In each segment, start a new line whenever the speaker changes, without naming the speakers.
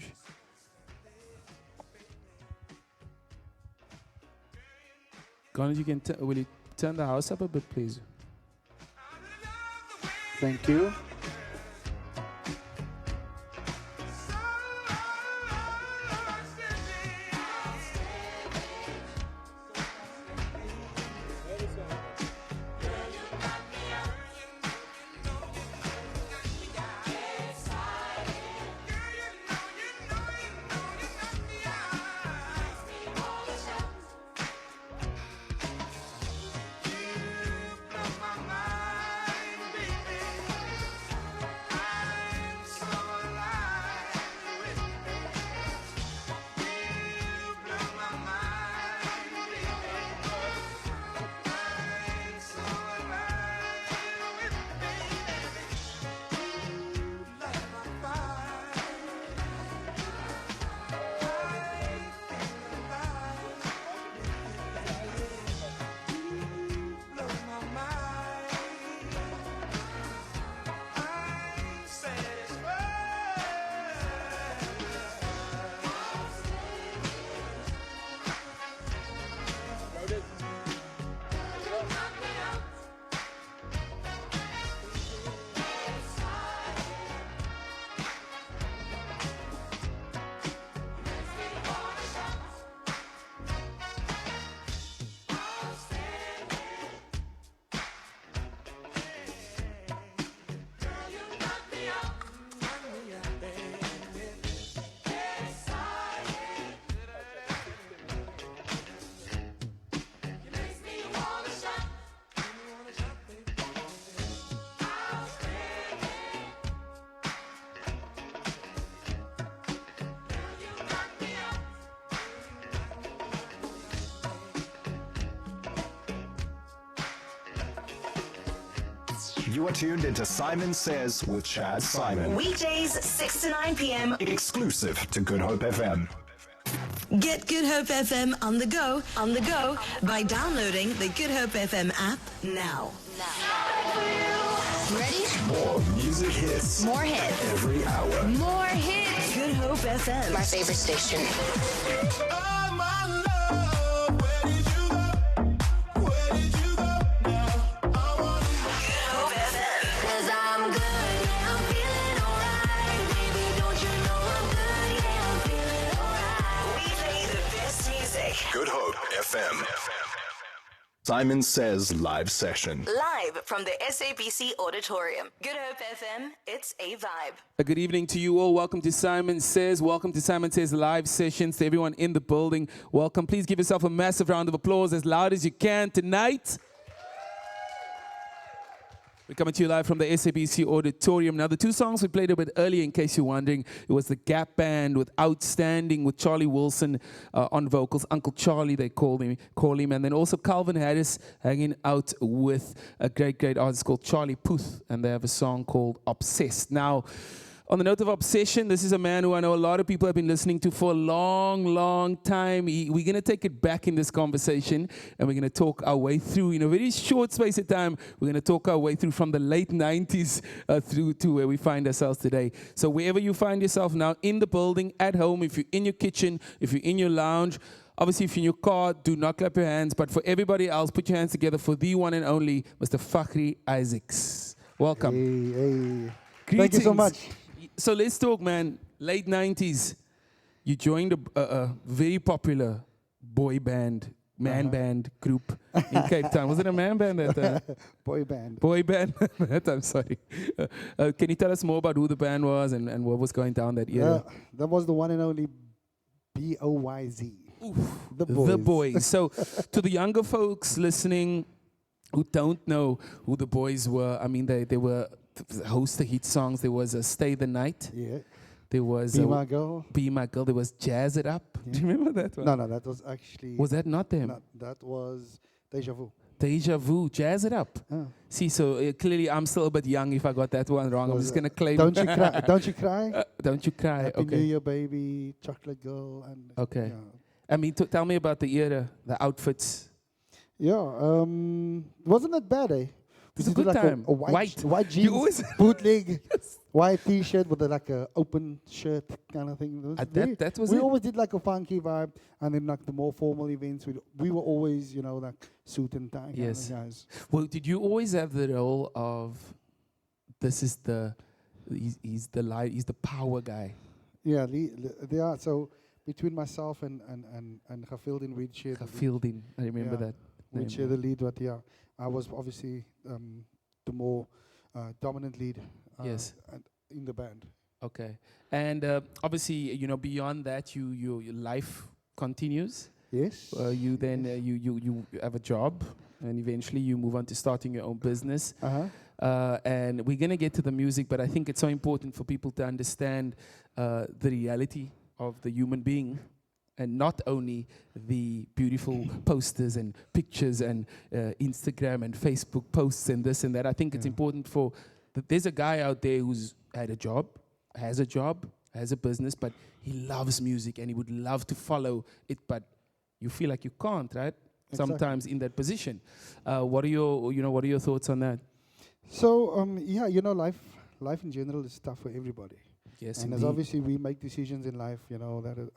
lounge. Garnet, you can will you turn the house up a bit, please?
Thank you.
You are tuned into Simon Says with Chad Simon.
Weekdays, 6 to 9 p.m.
Exclusive to Good Hope FM.
Get Good Hope FM on the go, by downloading the Good Hope FM app now. Ready?
More music hits.
More hits.
Every hour.
More hits. Good Hope FM.
My favorite station.
Oh, my love, where did you go? Where did you go now? I want
Good Hope FM.
'Cause I'm good, yeah, I'm feeling alright. Baby, don't you know I'm good, yeah, I'm feeling alright.
We play the best music.
Good Hope FM. Simon Says live session.
Live from the SABC Auditorium. Good Hope FM, it's a vibe.
A good evening to you all. Welcome to Simon Says. Welcome to Simon Says live sessions. To everyone in the building, welcome. Please give yourself a massive round of applause as loud as you can tonight. We're coming to you live from the SABC Auditorium. Now, the two songs we played a bit earlier, in case you're wondering, it was the Gap Band with Outstanding with Charlie Wilson on vocals. Uncle Charlie, they call him. And then also Calvin Harris hanging out with a great artist called Charlie Puth. And they have a song called Obsessed. Now, on the note of obsession, this is a man who I know a lot of people have been listening to for a long time. We're going to take it back in this conversation, and we're going to talk our way through, in a very short space of time, we're going to talk our way through from the late 90s through to where we find ourselves today. So wherever you find yourself now, in the building, at home, if you're in your kitchen, if you're in your lounge, obviously if you're in your car, do not clap your hands. But for everybody else, put your hands together for the one and only Mr. Fagrie Isaacs. Welcome.
Hey.
Greetings.
Thank you so much.
So let's talk, man. Late 90s, you joined a very popular boy band, band group in Cape Town. Was it a man band?
Boy band.
Boy band? I'm sorry. Can you tell us more about who the band was and what was going down that era?
That was the one and only BOYZ.
The Boys. So to the younger folks listening who don't know who the Boys were, I mean, they were a host of hit songs. There was Stay the Night.
Yeah.
There was
Be My Girl.
Be My Girl. There was Jazz It Up.
Yeah.
Do you remember that one?
No, that was actually...
Was that not them?
No, that was Deja Vu.
Deja Vu, Jazz It Up.
Oh.
See, so clearly I'm still a bit young if I got that one wrong. I'm just going to claim.
Don't You Cry. Don't You Cry.
Don't You Cry.
Happy
Okay.
New Year, baby. Chocolate Girl. And
Okay.
Yeah.
I mean, tell me about the era, the outfits.
Yeah, wasn't that bad, eh?
It was a
Did you
good
like
time.
A white
You
jeans,
always-
bootleg, white T-shirt with like a open shirt kind of thing. It was
that was
we
it.
always did like a funky vibe, and then like the more formal events, we were always like suit and tie kind
Yes.
of guys.
Well, did you always have the role of this is he's the light, he's the power guy?
Yeah, they are. So between myself and Gafildin, we'd share the lead.
Fielding, I remember
Yeah.
that.
We'd share the lead, but yeah, I was obviously the more dominant lead.
Yes.
In the band.
Okay. And obviously, beyond that, your life continues.
Yes.
You then you have a job, and eventually you move on to starting your own business. And we're gonna get to the music, but I think it's so important for people to understand the reality of the human being, and not only the beautiful posters and pictures and Instagram and Facebook posts and this and that. I think it's important that there's a guy out there who's had a job, has a business, but he loves music and he would love to follow it, but you feel like you can't, right?
Exactly.
Sometimes in that position. What are your thoughts on that?
So life in general is tough for everybody.
Yes,
And as obviously we make decisions in life, that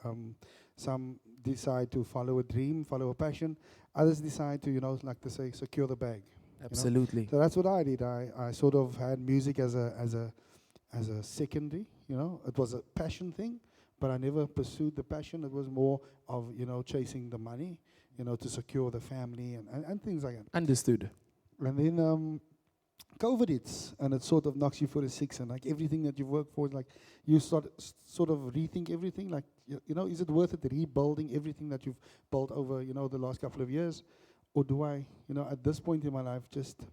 some decide to follow a dream, follow a passion. Others decide to, like to say, secure the bag.
Absolutely.
So that's what I did. I sort of had music as a secondary. It was a passion thing, but I never pursued the passion. It was more of chasing the money, to secure the family and things like that.
Understood.
And then COVID hits, and it sort of knocks you for a six, and like everything that you've worked for, like you sort of rethink everything. Like is it worth it rebuilding everything that you've built over the last couple of years, or do I at this point in my life just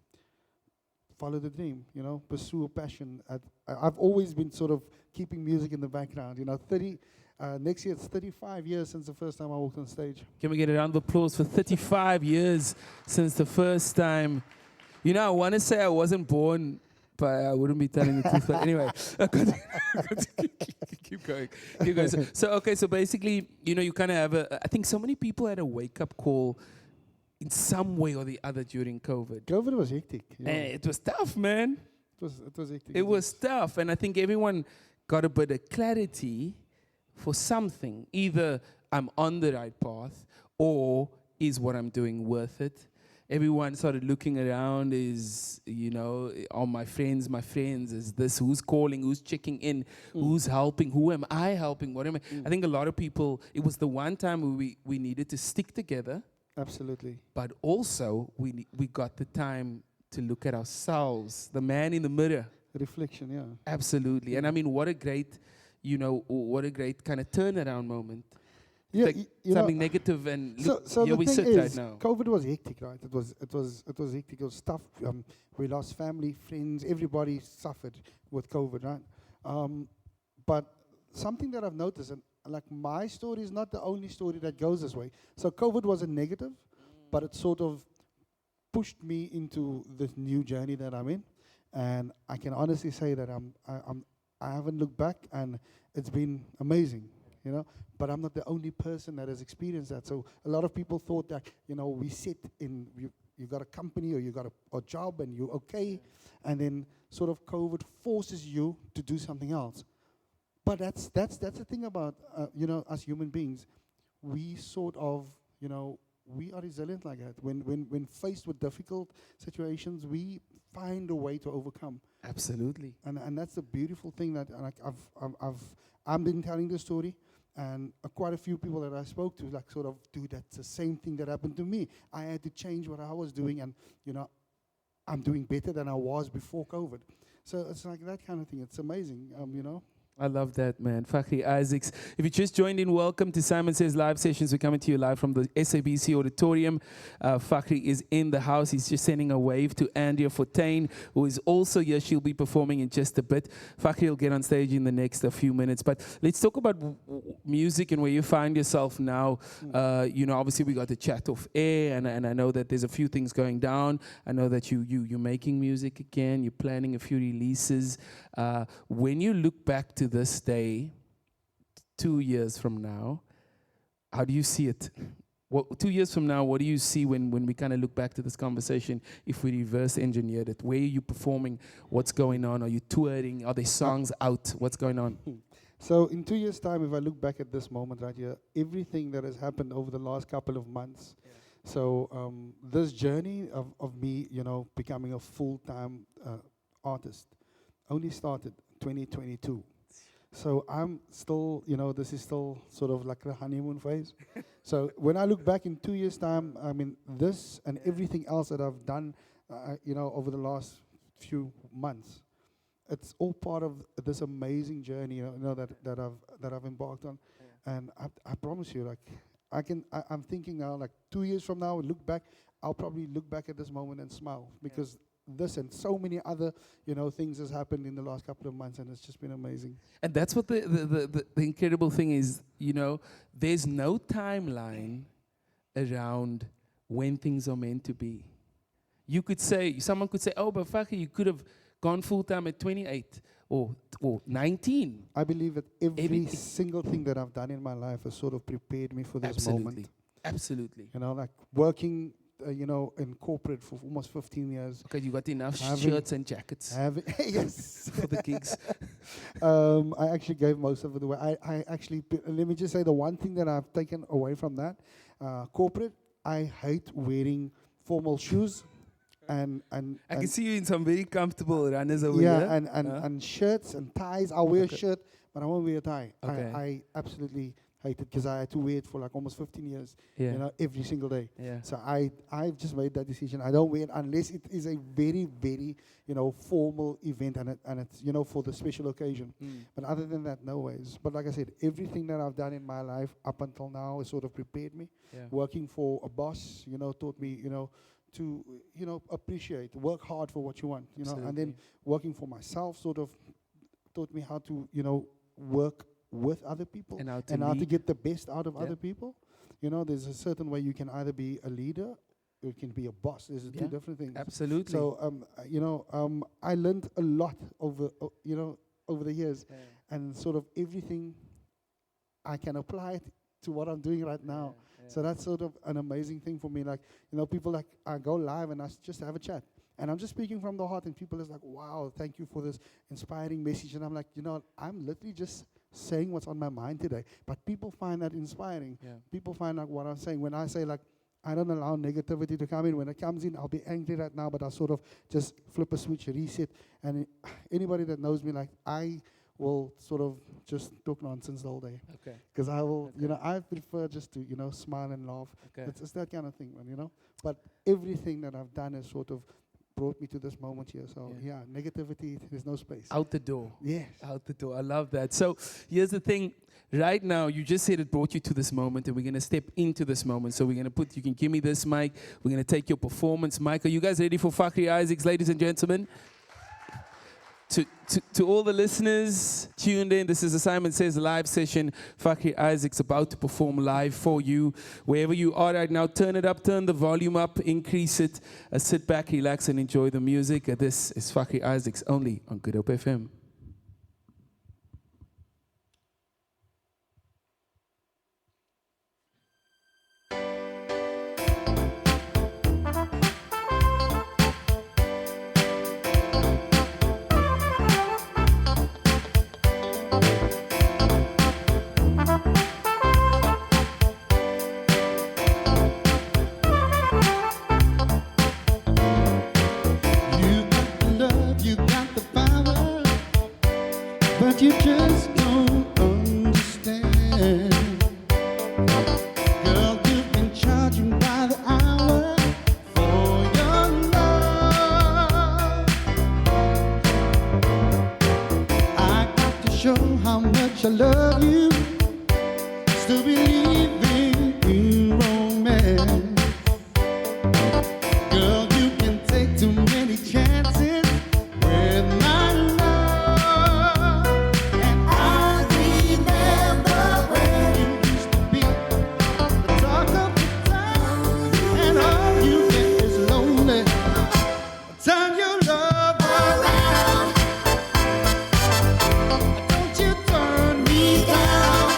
follow the dream, pursue a passion? I've always been sort of keeping music in the background. Next year it's 35 years since the first time I walked on stage.
Can we get a round of applause for 35 years since the first time? I want to say I wasn't born, but I wouldn't be telling the truth. But anyway, keep going. So basically, you kind of have I think so many people had a wake-up call in some way or the other during COVID.
COVID was hectic.
And it was tough, man.
It was hectic.
It was tough. And I think everyone got a bit of clarity for something. Either I'm on the right path, or is what I'm doing worth it? Everyone started looking around, are my friends, is this, who's calling, who's checking in, who's helping, who am I helping, what am I? I think a lot of people, it was the one time where we needed to stick together.
Absolutely.
But also, we got the time to look at ourselves, the man in the mirror.
Reflection, yeah.
Absolutely. And I mean, what a great kind of turnaround moment.
Yeah,
Like something negative, and look,
so
here
the
we
thing
sit
is,
right now.
COVID was hectic, right? It was hectic. It was tough. We lost family, friends. Everybody suffered with COVID, right? But something that I've noticed, and like my story is not the only story that goes this way. So COVID was a negative, but it sort of pushed me into this new journey that I'm in, and I can honestly say that I haven't looked back, and it's been amazing. But I'm not the only person that has experienced that. So a lot of people thought that, we sit in, you got a company or you got a job and you're okay, and then sort of COVID forces you to do something else. But that's the thing about, us human beings. We sort of, we are resilient like that. When faced with difficult situations, we find a way to overcome.
Absolutely.
And that's the beautiful thing that I've been telling the story. And quite a few people that I spoke to, like, sort of, dude, that's the same thing that happened to me. I had to change what I was doing, and, I'm doing better than I was before COVID. So it's like that kind of thing. It's amazing,
I love that, man. Fagrie Isaacs. If you just joined in, welcome to Simon Says Live Sessions. We're coming to you live from the SABC Auditorium. Fagrie is in the house. He's just sending a wave to Andrea Fortuin, who is also here. She'll be performing in just a bit. Fagrie will get on stage in the next few minutes. But let's talk about music and where you find yourself now. Obviously we got the chat off air, and I know that there's a few things going down. I know that you're making music again. You're planning a few releases. When you look back to this day, 2 years from now, how do you see it? 2 years from now, what do you see when we kind of look back to this conversation? If we reverse engineered it, where are you performing? What's going on? Are you touring? Are there songs out? What's going on?
So in 2 years' time, if I look back at this moment right here, everything that has happened over the last couple of months, so this journey of me, becoming a full-time artist, only started 2022. So I'm still, this is still sort of like the honeymoon phase. So when I look back in 2 years' time, I mean, this and everything else that I've done, over the last few months, it's all part of this amazing journey, that I've embarked on. And I promise you, like, I'm thinking now, like 2 years from now, look back, I'll probably look back at this moment and smile, because this and so many other, things has happened in the last couple of months, and it's just been amazing.
And that's what the incredible thing is, there's no timeline around when things are meant to be. Someone could say, oh, but Fagrie, you could have gone full-time at 28 or 19.
I believe that every single thing that I've done in my life has sort of prepared me for this moment.
Absolutely.
Like working, in corporate for almost 15 years.
Okay, you got enough shirts and jackets
Yes.
for the gigs.
I actually gave most of it away. I actually, let me just say the one thing that I've taken away from that, corporate, I hate wearing formal shoes. And
I can see you in some very comfortable runners over there.
And shirts and ties. I'll wear a shirt, but I won't wear a tie.
Okay.
I absolutely hate it, because I had to wear it for like almost 15 years, every single day.
Yeah.
So I've just made that decision. I don't wear it unless it is a very, very, formal event, and it's, for the special occasion. But other than that, no ways. But like I said, everything that I've done in my life up until now has sort of prepared me.
Yeah.
Working for a boss, taught me, to appreciate, work hard for what you want, and then working for myself sort of taught me how to work with other people
And how
to get the best out of other people. There's a certain way you can either be a leader or you can be a boss. There's two different things.
Absolutely.
So I learned a lot over the years, and sort of everything I can apply it to what I'm doing right now. So that's sort of an amazing thing for me. Like, people like, I go live and I just have a chat. And I'm just speaking from the heart, and people is like, wow, thank you for this inspiring message. And I'm like, I'm literally just saying what's on my mind today. But people find that inspiring.
Yeah.
People find out what I'm saying. When I say, like, I don't allow negativity to come in. When it comes in, I'll be angry right now, but I'll sort of just flip a switch, reset. And anybody that knows me, like, I will sort of just talk nonsense the whole day.
Okay.
Because I will, I prefer just to, smile and laugh.
Okay.
It's that kind of thing, man, But everything that I've done has sort of brought me to this moment here. So, negativity, there's no space.
Out the door.
Yes.
Out the door. I love that. So here's the thing. Right now, you just said it brought you to this moment, and we're going to step into this moment. So we're going to you can give me this mic. We're going to take your performance. Mike, are you guys ready for Fagrie Isaacs, ladies and gentlemen? To all the listeners tuned in, this is a Simon Says live session. Fagrie Isaacs about to perform live for you. Wherever you are right now, turn it up, turn the volume up, increase it. Sit back, relax, and enjoy the music. This is Fagrie Isaacs only on Good Hope FM.
You just don't understand. Girl, you've been charging by the hour for your love. I got to show how much I love you. Still believing in romance. Girl, you can take too many chances with my love. Turn your love around. Don't you turn me down.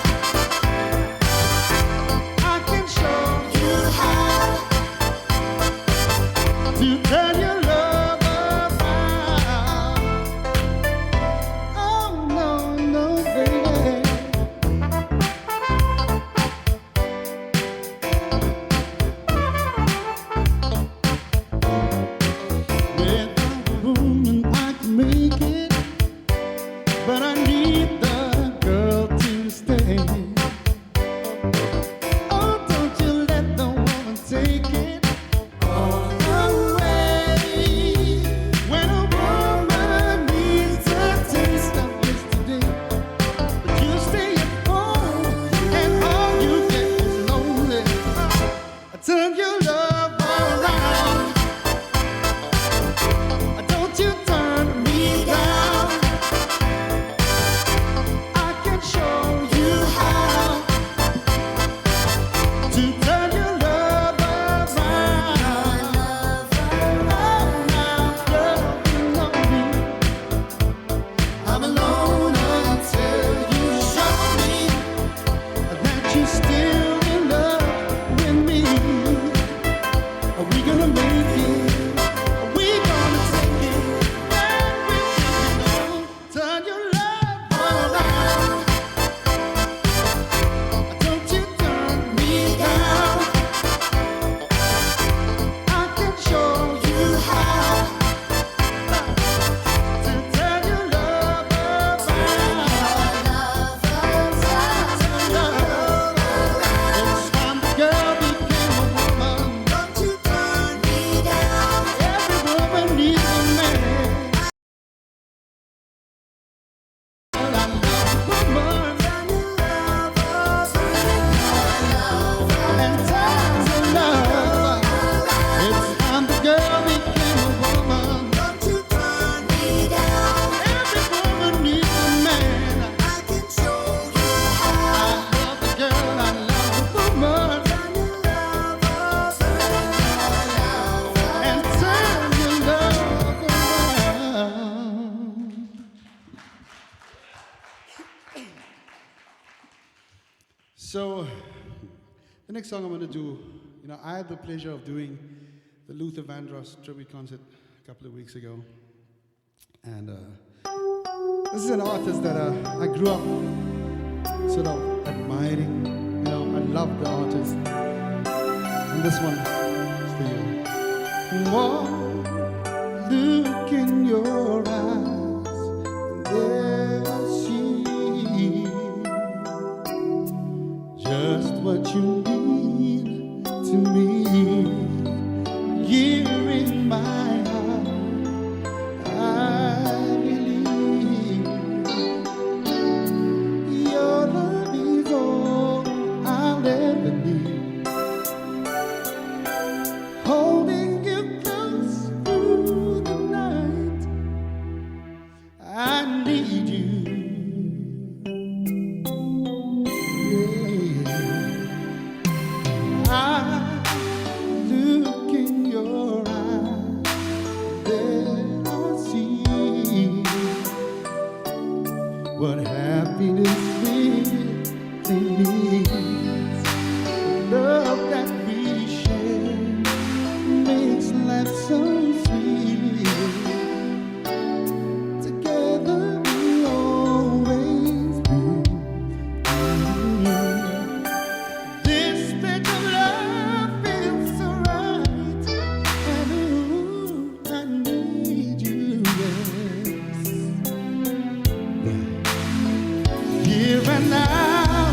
So, the next song I'm going to do, I had the pleasure of doing the Luther Vandross tribute concert a couple of weeks ago. And this is an artist that I grew up sort of admiring. I love the artist. And this one is for you. One look in your eyes, and there I see just what you mean to me. Here in my heart, I believe your love is all I'll ever need. Holding you close through the night, I need you. I look in your eyes, then I see what happiness really means. Love that we share makes life so sweet. Together we'll always be. This bit of love feels so right, and ooh, I need you, yes. Here and now,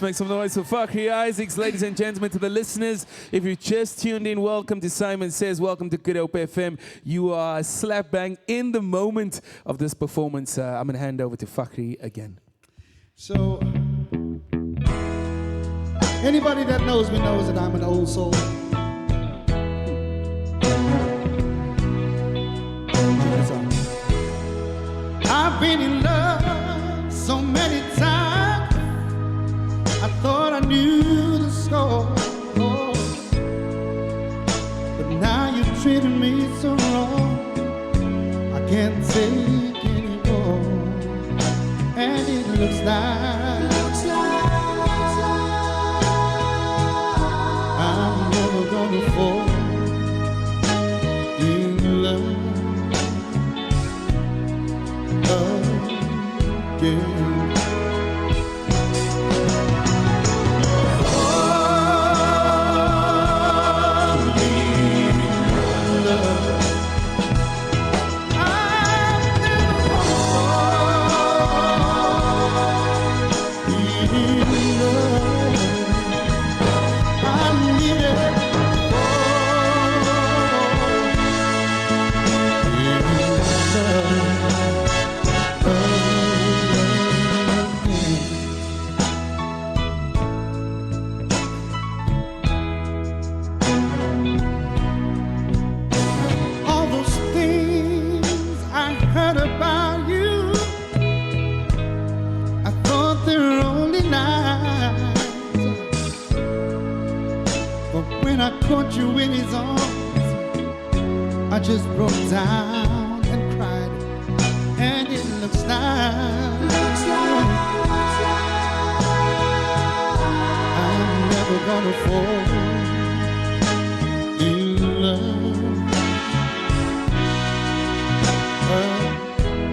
Let's make some noise for Fagrie Isaacs, ladies and gentlemen. To the listeners, if you just tuned in, welcome to Simon Says, welcome to Good Hope FM. You are slap bang in the moment of this performance. I'm going to hand over to Fagrie again.
So, anybody that knows me knows that I'm an old soul. Check this out. I've been in love so many times, I thought I knew the score. But now you're treating me so wrong, I can't take anymore. And it looks like I'm never gonna fall in love again. Caught you in his arms, I just broke down and cried, and it looks like I'm never gonna fall in love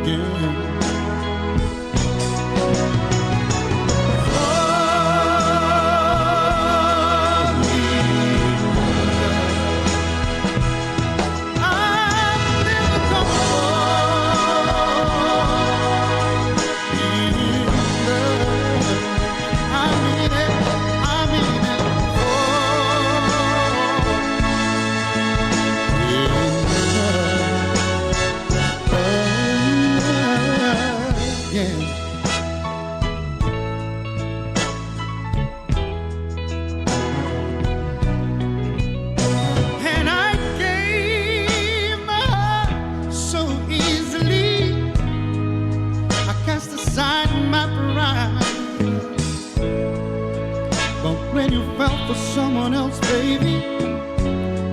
again. For someone else, baby,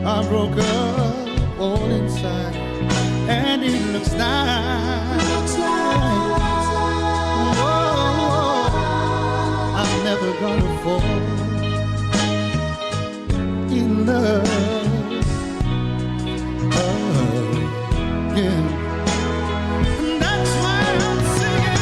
I broke up all inside, and it looks like I'm never gonna fall in love again. And that's why I'm singing.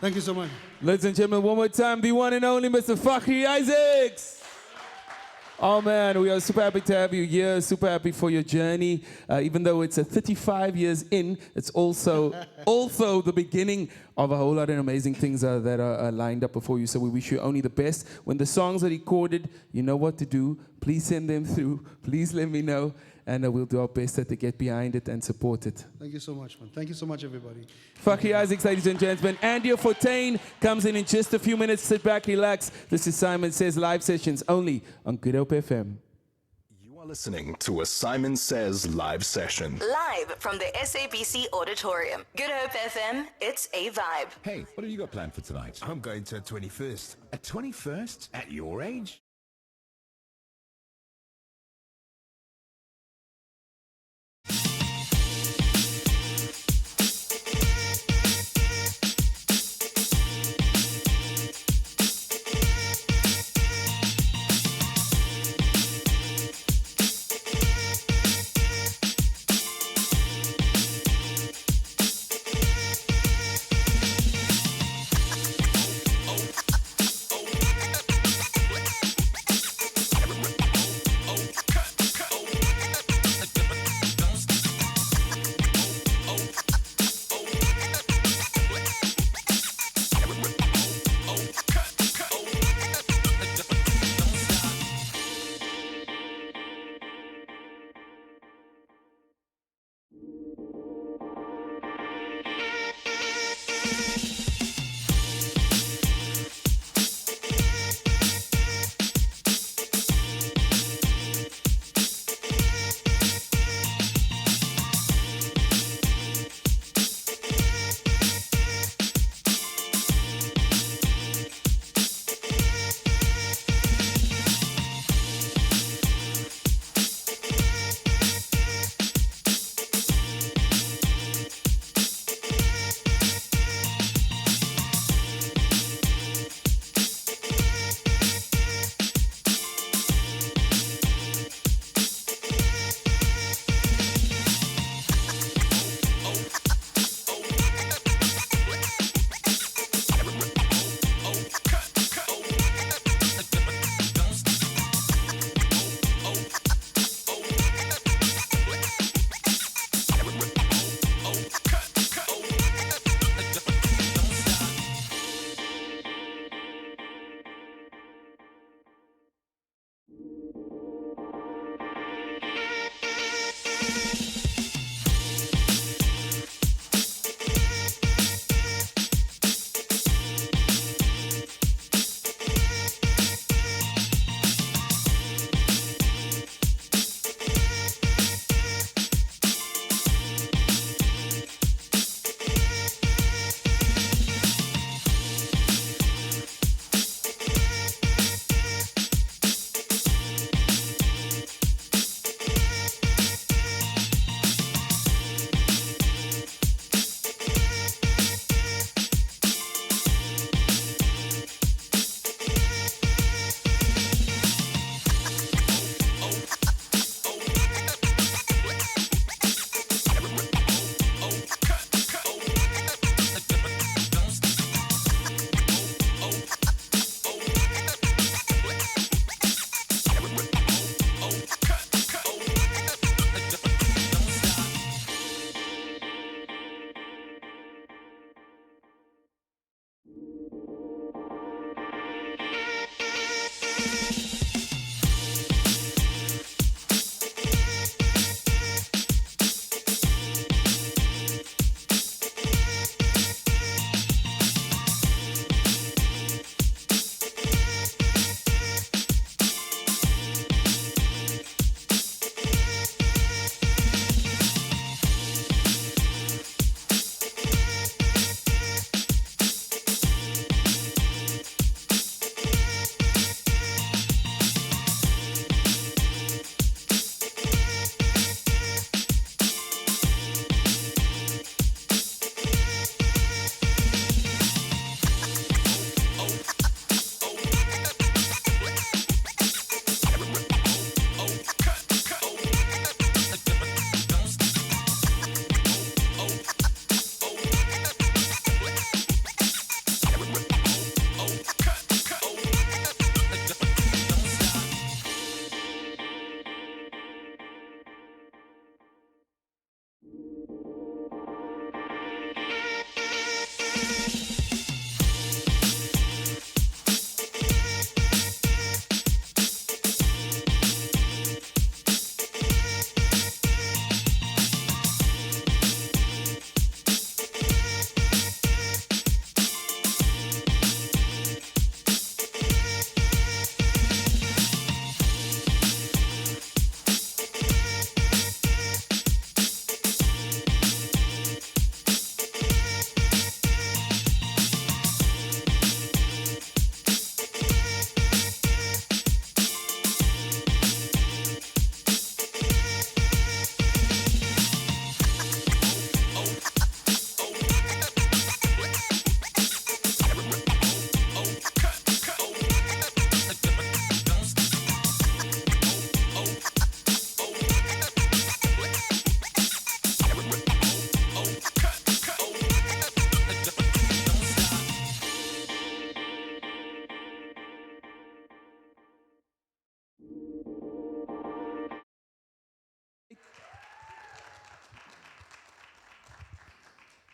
Thank you so much.
Ladies and gentlemen, one more time, the one and only Mr. Fagrie Isaacs. Oh man, we are super happy to have you here, super happy for your journey. Even though it's a 35 years in, it's also the beginning of a whole lot of amazing things that are lined up before you. So we wish you only the best. When the songs are recorded, you know what to do. Please send them through. Please let me know. And we'll do our best to get behind it and support it.
Thank you so much, man. Thank you so much, everybody.
Fagrie Isaacs, ladies and gentlemen. Andrea Fortuin comes in just a few minutes. Sit back, relax. This is Simon Says live sessions only on Good Hope FM.
You are listening to a Simon Says live session.
Live from the SABC Auditorium. Good Hope FM, it's a vibe.
Hey, what have you got planned for tonight?
I'm going to a 21st.
A 21st? At your age?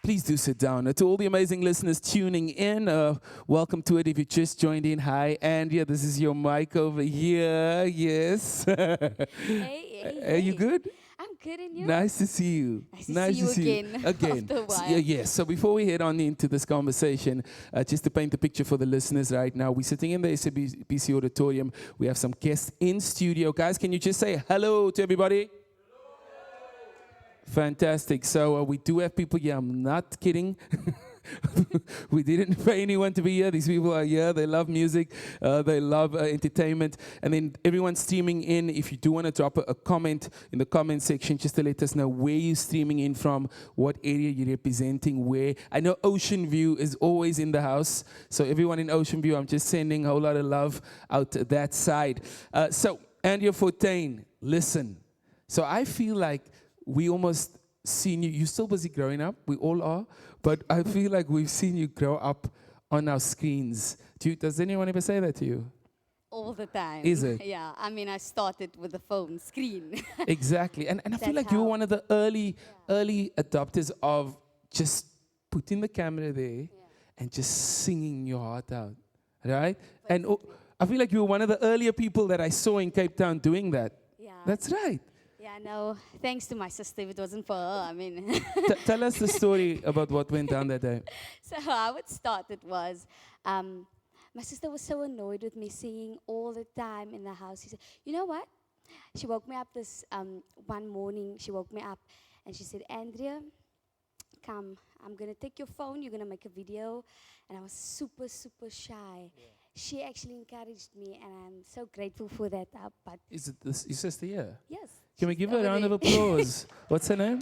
Please do sit down. To all the amazing listeners tuning in, welcome to it. If you just joined in, hi, Andrea. This is your mic over here. Yes.
Hey,
Are you good?
I'm good, and you?
Nice to see you.
Nice to see you again after a while.
Yes. So before we head on into this conversation, just to paint the picture for the listeners right now, we're sitting in the SABC auditorium. We have some guests in studio. Guys, can you just say hello to everybody? Fantastic. So we do have people here. I'm not kidding. We didn't pay anyone to be here. These people are here. They love music. They love entertainment. And then everyone streaming in, if you do want to drop a comment in the comment section, just to let us know where you're streaming in from, what area you're representing, where. I know Ocean View is always in the house. So everyone in Ocean View, I'm just sending a whole lot of love out to that side. So, Andrea Fortuin, listen. So I feel like we almost seen you. You're still busy growing up. We all are. But I feel like we've seen you grow up on our screens. Does anyone ever say that to you?
All the time.
Is it?
Yeah. I mean, I started with the phone screen.
Exactly. And I feel
That's
like you were
how-
one of the early adopters of just putting the camera there and just singing your heart out. Right? And I feel like you were one of the earlier people that I saw in Cape Town doing that.
Yeah.
That's right.
Yeah. No. Thanks to my sister. If it wasn't for her, I mean.
Tell us the story about what went down that day.
So how it started was, my sister was so annoyed with me singing all the time in the house. She said, "You know what?" She woke me up this one morning. She woke me up and she said, "Andrea, come. I'm gonna take your phone. You're gonna make a video." And I was super, super shy. She actually encouraged me, and I'm so grateful for that. But
Is it this, your sister here?
yes,
Can we
she's
give her a
over
round of
there.
applause? What's her name?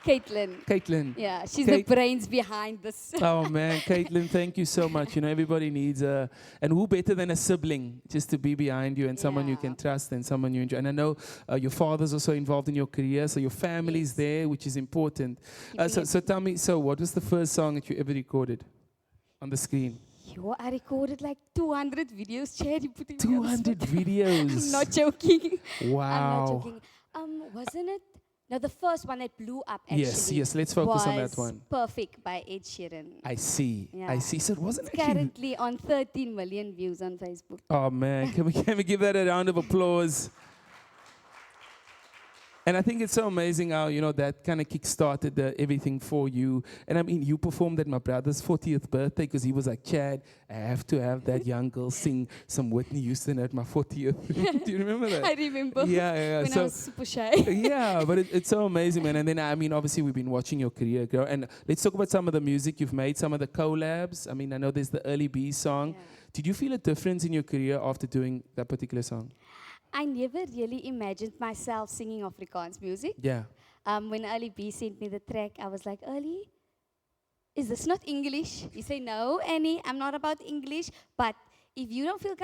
Caitlin.
Caitlin.
Yeah, she's
Kate-
the brains behind this.
Oh man, Caitlin, thank you so much. You know, everybody needs and who better than a sibling just to be behind you and someone you can
Yeah.
trust and someone you enjoy. And I know your father's also involved in your career, so your family's
Yes.
there, which is important.
Keeping
So
it-
tell me, what was the first song that you ever recorded on the screen?
I recorded like 200 videos, Chad. You putting me on the
200
spot.
videos.
I'm not joking.
Wow.
I'm not joking. Wasn't it? No, the first one that blew up actually.
Yes, let's focus on that
was
one.
Perfect by Ed Sheeran.
I see.
Yeah.
So it wasn't
It's
actually.
currently on 13 million views on Facebook.
Oh man, can we give that a round of applause? And I think it's so amazing how, that kind of kick-started everything for you. And I mean, you performed at my brother's 40th birthday because he was like, "Chad, I have to have that young girl sing some Whitney Houston at my 40th. Do you remember that?
I remember
Yeah.
when I
So,
was super shy.
yeah, but it's so amazing, man. And then, I mean, obviously, we've been watching your career grow. And let's talk about some of the music you've made, some of the collabs. I mean, I know there's the Early B song.
Yeah.
Did you feel a difference in your career after doing that particular song?
I never really imagined myself singing Afrikaans music.
Yeah.
When Ali B sent me the track, I was like, "Ali, is this not English?" He said, "No, Annie, I'm not about English, but if you don't feel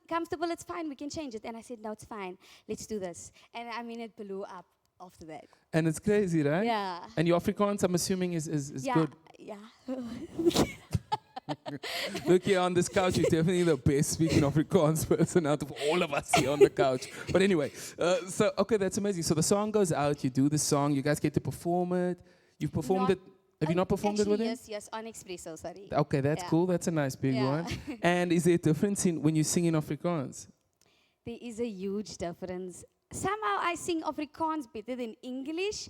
comfortable, it's fine, we can change it." And I said, "No, it's fine, let's do this." And I mean, it blew up after that.
And it's crazy, right?
Yeah.
And your Afrikaans, I'm assuming, is
Yeah,
good.
yeah.
Look here on this couch, you're definitely the best speaking Afrikaans person out of all of us here on the couch. But anyway, okay, that's amazing. So the song goes out, you do the song, you guys get to perform it. You've performed
Not-
it. Have you not performed it with him?
Yes, on Expresso, sorry.
Okay, that's
Yeah.
cool. That's a nice big
Yeah.
one. And is there a difference in when you sing in Afrikaans?
There is a huge difference. Somehow I sing Afrikaans better than English.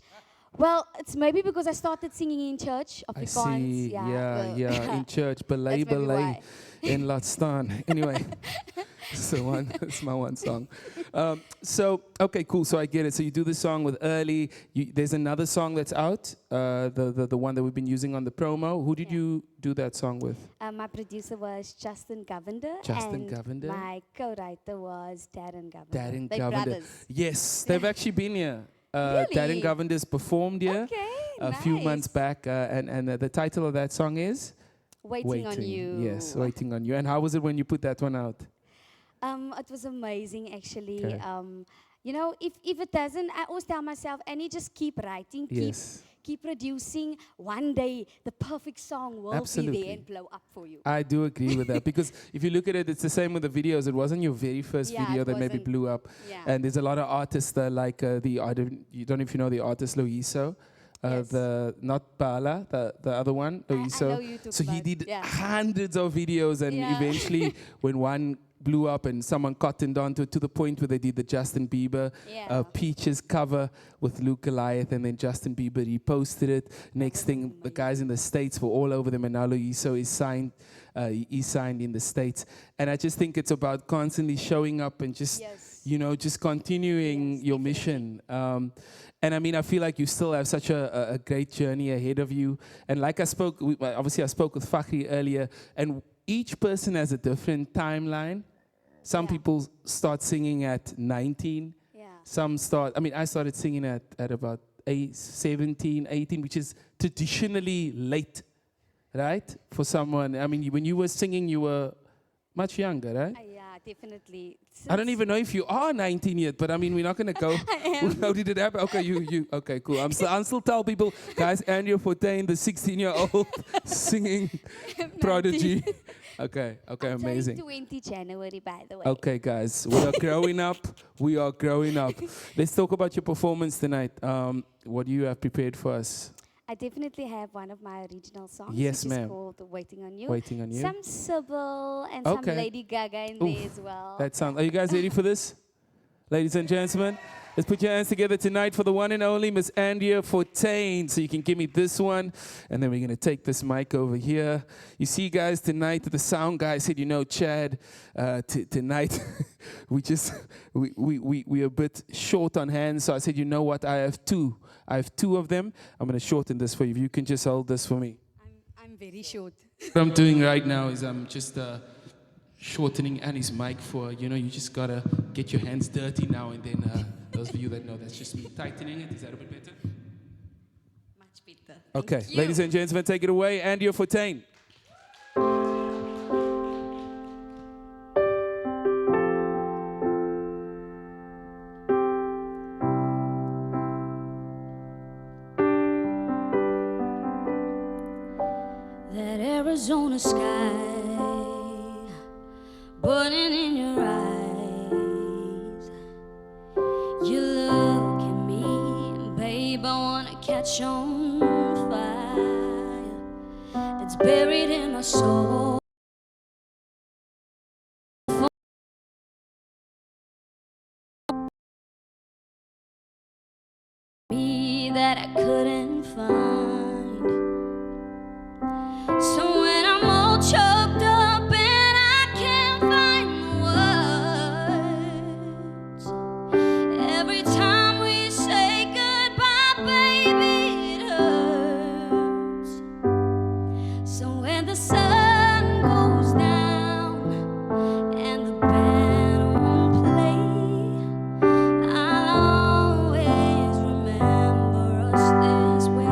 Well, it's maybe because I started singing in church,
I
Afrikaans.
see.
well,
Yeah. In church, belay,
That's maybe
belay,
why.
in Latstan. Anyway, it's my one song. Okay, cool. So I get it. So you do the song with Early. There's another song that's out, the one that we've been using on the promo. Who did
Yeah.
you do that song with?
My producer was Justin Govender.
Justin
and
Govender.
my co-writer was Darren Govender.
Darren
They're
Govender.
brothers.
Yes, they've actually been here.
Really?
Darren Govender's performed here
Okay,
a few months
nice.
back, and the title of that song is
Waiting on You.
Yes, Waiting on You. And how was it when you put that one out?
It was amazing, actually.
Okay.
If it doesn't, I always tell myself, Annie, just keep writing,
Yes.
keep producing. One day, the perfect song will be
Absolutely.
there and blow up for you.
I do agree with that because if you look at it, it's the same with the videos. It wasn't your very first
Yeah,
video
it
that maybe
wasn't.
blew up.
Yeah.
And there's a lot of artists that like you don't know if you know the artist Loiso.
Yes.
The not Bala, the other one,
I
Loyiso.
know you talk
So he
about-
did
yeah.
hundreds of videos, and
Yeah.
eventually, when one blew up and someone cottoned onto it, to the point where they did the Justin Bieber
Yeah.
Peaches cover with Luke Goliath, and then Justin Bieber reposted it. Next thing, the guys in the States were all over them, and now Loyiso is signed. He signed in the States, and I just think it's about constantly showing up and just
Yes.
just continuing
Yes,
your
definitely.
mission. And I mean, I feel like you still have such a great journey ahead of you. And like I spoke, obviously I spoke with Fagrie earlier, and each person has a different timeline. Some
Yeah.
people start singing at 19.
Yeah.
Some start, I started singing at about 17, 18, which is traditionally late, right? For someone, I mean, when you were singing, you were much younger, right?
Yeah, definitely.
I don't even know if you are 19 yet, but I mean, we're not going to go. How did it happen? Okay, you. Okay, cool. I'm still tell people, guys, Andrea Fortuin, the 16-year-old singing prodigy. Okay,
I'm
amazing.
turning 20 January, by the way.
Okay, guys, we are growing up. We are growing up. Let's talk about your performance tonight. What do you have prepared for us?
I definitely have one of my original songs.
Yes,
which is
ma'am.
called Waiting on You.
Waiting on You.
Some Sybil and
Okay.
some Lady Gaga in there as well.
That sounds. Are you guys ready for this, ladies and gentlemen? Let's put your hands together tonight for the one and only Miss Andrea Fortuin. So you can give me this one, and then we're gonna take this mic over here. You see, guys, tonight the sound guy said, Chad, tonight we're a bit short on hands. So I said, you know what? I have two of them. I'm gonna shorten this for you. If you can just hold this for me.
I'm very short.
What I'm doing right now is I'm just shortening Annie's mic for, you just gotta get your hands dirty now and then. Those of you that know, that's just me tightening it. Is that a bit better?
Much better.
Okay,
Thank you.
ladies and gentlemen, take it away. Andrea Fortuin.
That Arizona sky burning in your eyes. You look at me, and babe, I wanna catch on fire. It's buried in my soul. Me that I couldn't find. So when I'm all choked up and I can't find the words, every time we say goodbye, baby, it hurts. So when the sun goes down and the band won't play, I'll always remember us this way.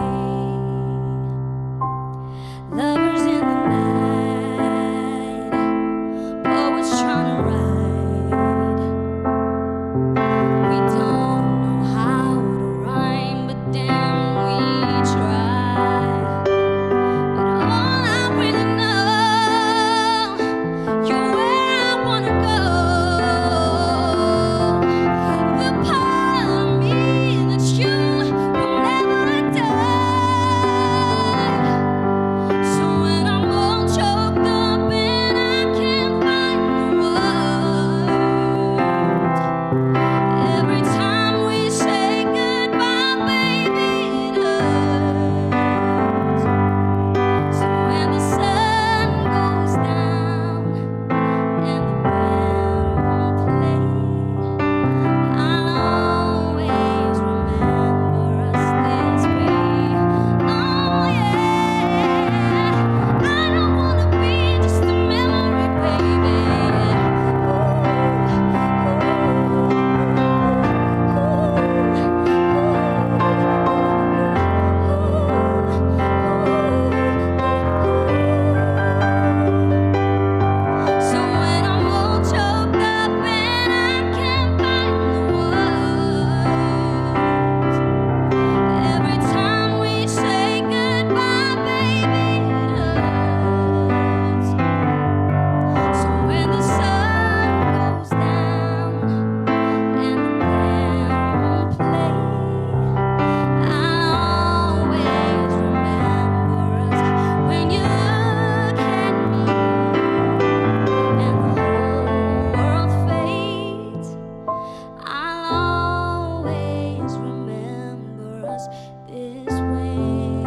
us this way.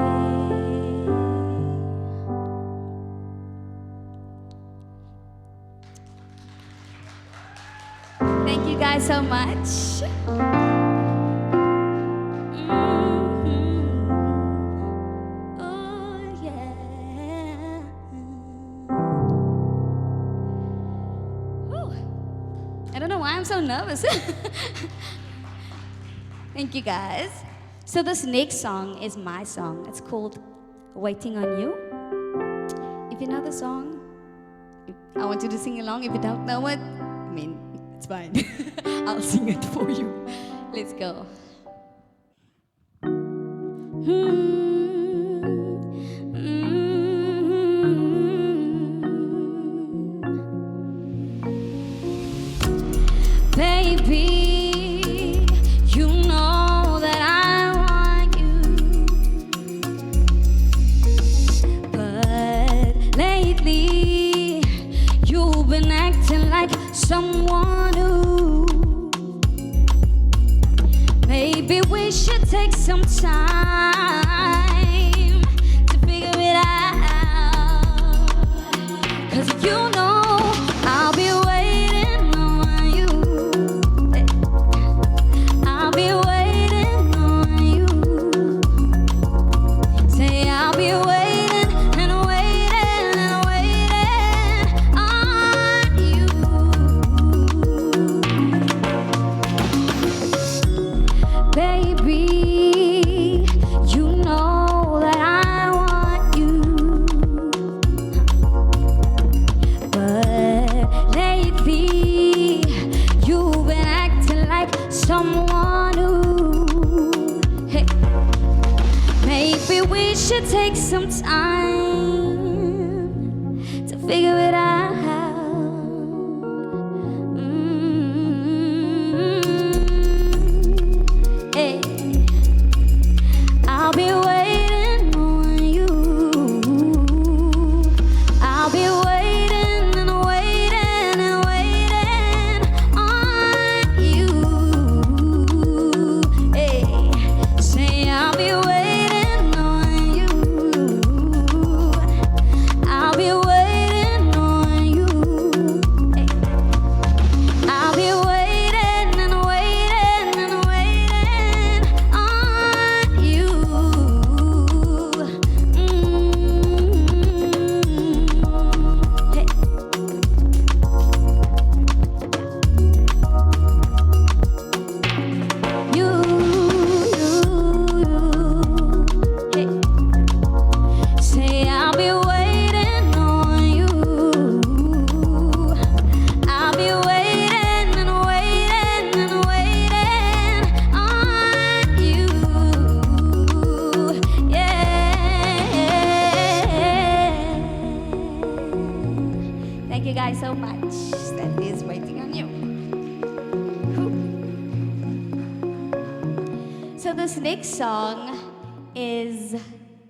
Thank you guys so much. Oh, yeah. Whew. I don't know why I'm so nervous. Thank you guys. So this next song is my song. It's called Waiting on You. If you know the song, I want you to sing along. If you don't know it, I mean, it's fine. I'll sing it for you. Let's go. Baby, you know that I want you, but lately you've been acting like someone who maybe we should take some time to figure it out. 'Cause you know I'll be waiting on you. I'll be waiting on you. Say I'll be waiting and waiting and waiting on you. Baby, you know that I want you, but lately you've been acting like someone who, hey, maybe we should take some time to figure it out. Hey, I'll be waiting on you. I'll be waiting and waiting and waiting on you. Hey, say I'll be waiting on you. I'll be waiting on you. Hey, I'll be waiting and waiting and waiting on you. Hey. You, hey. Say I'll be waiting on you. I'll be waiting and waiting and waiting on you. Yeah. Thank you guys so much. That is Waiting on You. So this next song is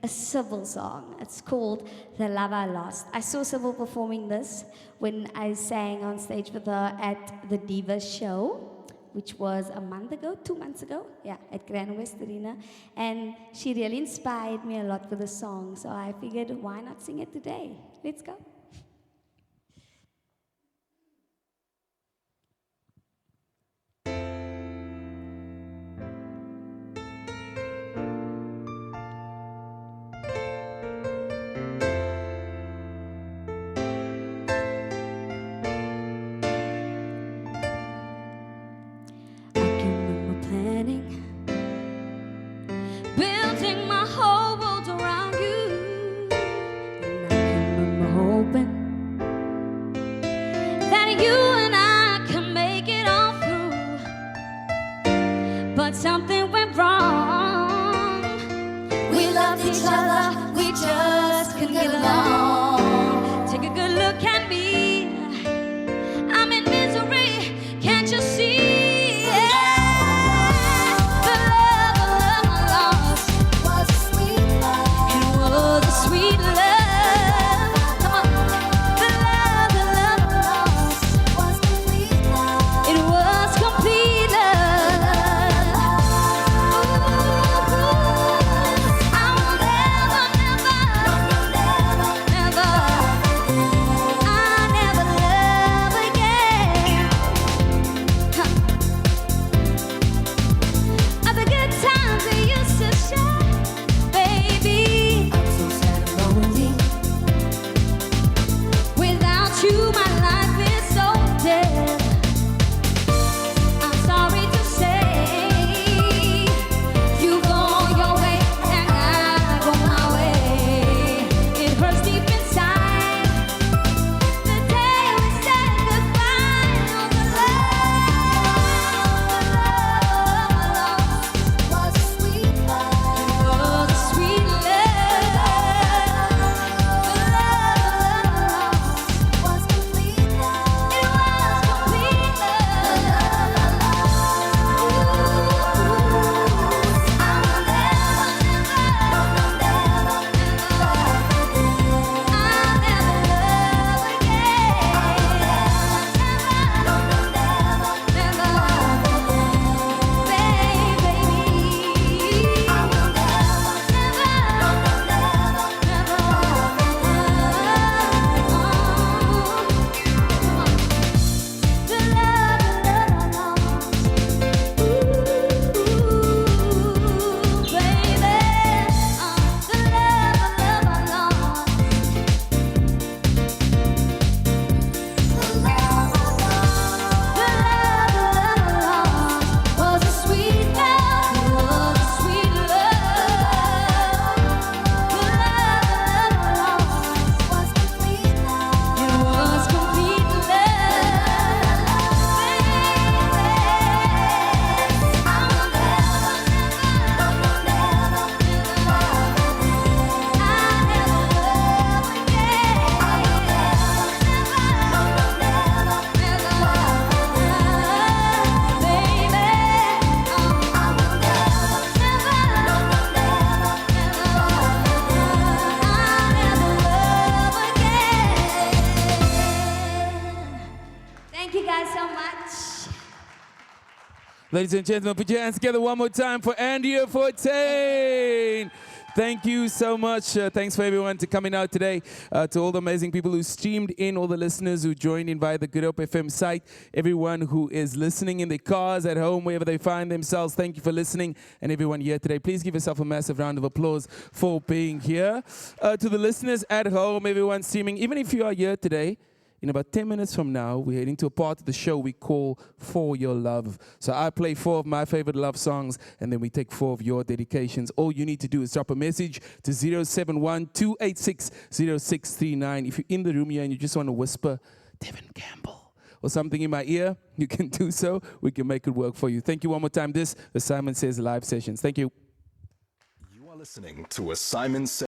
a Sybil song. It's called The Love I Lost. I saw Sybil performing this when I sang on stage with her at the Divas show, which was a month ago, 2 months ago, yeah, at Grand West Arena. And she really inspired me a lot with the song, so I figured, why not sing it today? Let's go. I can remember planning, building my whole world around you. And I can remember hoping that you and I can make it all through. But something went wrong. We loved each other, we just couldn't get along. Take a good look at me, I'm in misery, can't you see? The love I lost was a sweet love. It was a sweet love. Come on. The love I lost was complete love. It was complete love. Ooh, ooh, ooh.
Ladies and gentlemen, put your hands together one more time for Andrea Fortuin. Thank you so much. Thanks for everyone to coming out today. To all the amazing people who streamed in, all the listeners who joined in via the Good Hope FM site, everyone who is listening in their cars, at home, wherever they find themselves. Thank you for listening, and everyone here today. Please give yourself a massive round of applause for being here. To the listeners at home, everyone streaming, even if you are here today, in about 10 minutes from now, we're heading to a part of the show we call For Your Love. So I play 4 of my favorite love songs, and then we take 4 of your dedications. All you need to do is drop a message to 071-286-0639. If you're in the room here and you just want to whisper, Devin Campbell, or something in my ear, you can do so. We can make it work for you. Thank you one more time. This is Simon Says Live Sessions. Thank you.
You are listening to a Simon Says